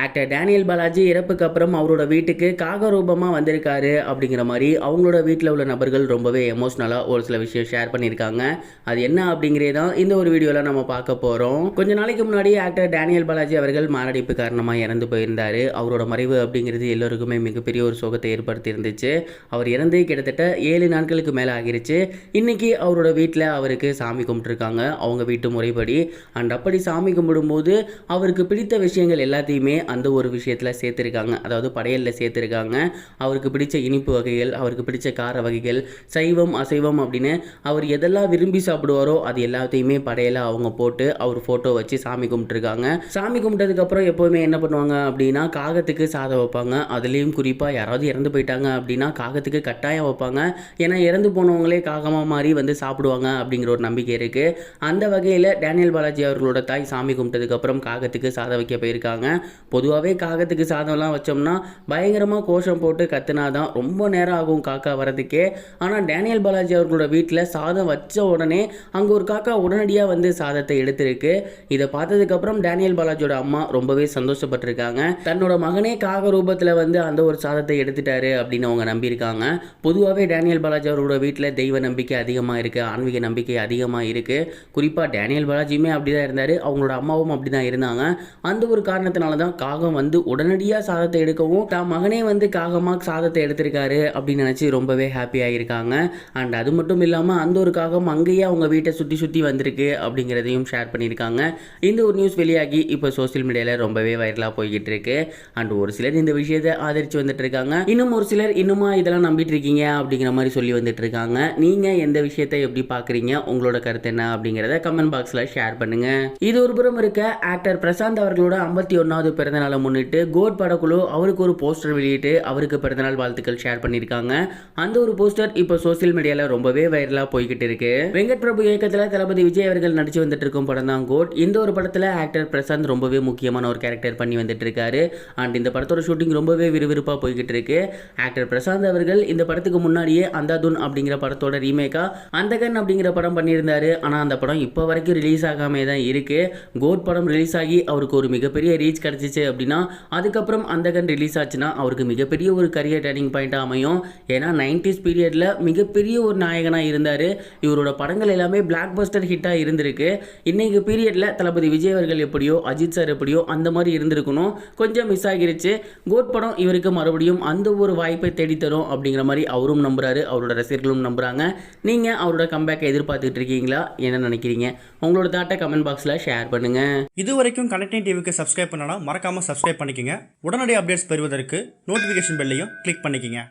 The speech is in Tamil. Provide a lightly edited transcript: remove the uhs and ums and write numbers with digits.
ஆக்டர் டேனியல் பாலாஜி இறப்புக்கு அப்புறம் அவரோட வீட்டுக்கு காக ரூபமாக வந்திருக்காரு அப்படிங்கிற மாதிரி அவங்களோட வீட்டில் உள்ள நபர்கள் ரொம்பவே எமோஷ்னலாக ஒரு சில விஷயம் ஷேர் பண்ணியிருக்காங்க. அது என்ன அப்படிங்கிறே தான் இந்த ஒரு வீடியோவில் நம்ம பார்க்க போகிறோம். கொஞ்ச நாளைக்கு முன்னாடி ஆக்டர் டேனியல் பாலாஜி அவர்கள் மாரடைப்பு காரணமாக இறந்து போயிருந்தார். அவரோட மறைவு அப்படிங்கிறது எல்லோருக்குமே மிகப்பெரிய ஒரு சோகத்தை ஏற்படுத்தி இருந்துச்சு. அவர் இறந்து கிட்டத்தட்ட 7 நாட்களுக்கு மேலே ஆகிருச்சு. இன்னைக்கு அவரோட வீட்டில் அவருக்கு சாமி கும்பிட்டுருக்காங்க அவங்க வீட்டு முறைப்படி. அண்ட் அப்படி சாமி கும்பிடும்போது அவருக்கு பிடித்த விஷயங்கள் எல்லாத்தையுமே அந்த ஒரு விஷயத்தில் சேர்த்துருக்காங்க. அதாவது படையலில் சேர்த்துருக்காங்க. அவருக்கு பிடிச்ச இனிப்பு வகைகள், அவருக்கு பிடிச்ச கார வகைகள், சைவம் அசைவம் அப்படின்னு அவர் எதெல்லாம் விரும்பி சாப்பிடுவாரோ அது எல்லாத்தையுமே படையலை அவங்க போட்டு அவர் ஃபோட்டோ வச்சு சாமி கும்பிட்டுருக்காங்க. சாமி கும்பிட்டதுக்கப்புறம் எப்போவுமே என்ன பண்ணுவாங்க அப்படின்னா காகத்துக்கு சாதம் வைப்பாங்க. அதுலேயும் குறிப்பாக யாராவது இறந்து போயிட்டாங்க அப்படின்னா காகத்துக்கு கட்டாயம் வைப்பாங்க. ஏன்னா இறந்து போனவங்களே காகமாக மாறி வந்து சாப்பிடுவாங்க அப்படிங்கிற ஒரு நம்பிக்கை இருக்குது. அந்த வகையில் டேனியல் பாலாஜி அவர்களோட தாய் சாமி கும்பிட்டதுக்கப்புறம் காகத்துக்கு சாதம் வைக்க போயிருக்காங்க. பொதுவாகவே காகத்துக்கு சாதம்லாம் வச்சோம்னா பயங்கரமாக கோஷம் போட்டு கத்துனா தான் ரொம்ப நேரம் ஆகும் காக்கா வரதுக்கே. ஆனால் டேனியல் பாலாஜி அவர்களோட வீட்டில் சாதம் வச்ச உடனே அங்கே ஒரு காக்கா உடனடியாக வந்து சாதத்தை எடுத்திருக்கு. இதை பார்த்ததுக்கப்புறம் டேனியல் பாலாஜியோட அம்மா ரொம்பவே சந்தோஷப்பட்டிருக்காங்க. தன்னோட மகனே காக ரூபத்தில் வந்து அந்த ஒரு சாதத்தை எடுத்துட்டாரு அப்படின்னு அவங்க நம்பியிருக்காங்க. பொதுவாகவே டேனியல் பாலாஜி அவர்களோட வீட்டில் தெய்வ நம்பிக்கை அதிகமாக இருக்குது, ஆன்மீக நம்பிக்கை அதிகமாக இருக்குது. குறிப்பாக டேனியல் பாலாஜியுமே அப்படி தான் இருந்தார், அவங்களோட அம்மாவும் அப்படி தான் இருந்தாங்க. அந்த ஒரு காரணத்தினால தான் காகம் வந்து உடனடியாக சாதத்தை எடுக்கவும் தான் மகனே வந்து காகமாக சாதத்தை எடுத்திருக்காரு அப்படின்னு நினச்சி ரொம்பவே ஹாப்பியாக இருக்காங்க. அண்ட் அது மட்டும் இல்லாமல் அந்த ஒரு காகம் அங்கேயே அவங்க வீட்டை சுற்றி சுற்றி வந்திருக்கு அப்படிங்கிறதையும் ஷேர் பண்ணியிருக்காங்க. இந்த ஒரு நியூஸ் வெளியாகி இப்போ சோசியல் மீடியாவில் ரொம்பவே வைரலாக போய்கிட்டு இருக்கு. அண்ட் ஒரு சிலர் இந்த விஷயத்தை ஆதரித்து வந்துட்டு இருக்காங்க. இன்னும் ஒரு சிலர் இன்னுமா இதெல்லாம் நம்பிட்டு இருக்கீங்க அப்படிங்கிற மாதிரி சொல்லி வந்துட்டு இருக்காங்க. நீங்கள் எந்த விஷயத்தை எப்படி பார்க்குறீங்க, உங்களோட கருத்து என்ன அப்படிங்கிறத கமெண்ட் பாக்ஸில் ஷேர் பண்ணுங்க. இது ஒரு புறம் இருக்க, ஆக்டர் பிரசாந்த் அவர்களோட 51வது பிறந்தநாளை முன்னிட்டு கோட் படக்குழு அவருக்கு ஒரு போஸ்டர் வெளியிட்டு அவருக்கு பிறந்தநாள் வாழ்த்துக்கள் ஷேர் பண்ணியிருக்காங்க. அந்த ஒரு போஸ்டர் இப்போ சோசியல் மீடியாவில் ரொம்பவே வைரலாக போய்கிட்டு இருக்கு. வெங்கட் பிரபு இயக்கத்தில் தளபதி விஜய் அவர்கள் நடிச்சு வந்துட்டு இருக்கும் படம் தான் கோட். இந்த ஒரு படத்தில் ஆக்டர் பிரசாந்த் ரொம்பவே முக்கியமான ஒரு கேரக்டர் பண்ணி வந்துட்டு இருக்காரு. அண்ட் இந்த படத்தோட ஷூட்டிங் ரொம்பவே விறுவிறுப்பாக போய்கிட்டு இருக்கு. ஆக்டர் பிரசாந்த் அவர்கள் இந்த படத்துக்கு முன்னாடியே அந்தாதுன் அப்படிங்கிற படத்தோட ரீமேக்கா அந்தகன் அப்படிங்கிற படம் பண்ணியிருந்தாரு. ஆனால் அந்த படம் இப்போ வரைக்கும் ரிலீஸ் ஆகாமே தான் இருக்கு. கோட் படம் ரிலீஸ் ஆகி அவருக்கு ஒரு மிகப்பெரிய ரீச் கிடச்சிச்சு அப்படின்னா அதுக்கப்புறம் அந்தகன் ரிலீஸ் ஆச்சுன்னா அவருக்கு மிகப்பெரிய ஒரு கரியர் டர்னிங் பாயிண்டாக அமையும். ஏன்னா 90s பீரியடில் மிகப்பெரிய ஒரு நாயகனாக இருந்தார். இவரோட படங்கள் எல்லாமே பிளாக் பஸ்டர் ஹிட்டாக இருந்திருக்கு. இன்னைக்கு பீரியடில் தளபதி விஜய் அவர்கள் எப்படியோ, அஜித் சார் எப்படியோ அந்த மாதிரி இருந்திருக்கணும். கொஞ்சம் மிஸ் ஆகிருச்சு. கோட் படம் இவருக்கு மறுபடியும் அந்த ஒரு வாய்ப்பை தேடித்தரும் அப்படிங்கிற மாதிரி அவரும் நம்புறாரு, அவரோட ரசிகர்களும் நம்புறாங்க. நீங்கள் அவரோட கம்பேக்கை எதிர்பார்த்துட்டு இருக்கீங்களா? என்ன நினைக்கிறீங்க? உங்களோட தாட்டை கமெண்ட் பாக்ஸில் ஷேர் பண்ணுங்க. இது வரைக்கும் கனெக்டிங் டிவிக்கு சப்ஸ்கிரைப் பண்ணனா மறக்காம சப்ஸ்கிரைப் பண்ணிக்கங்க. உடனடி அப்டேட்ஸ் பெறுவதற்கு நோட்டிஃபிகேஷன் பெல்லையும் கிளிக் பண்ணிக்கங்க.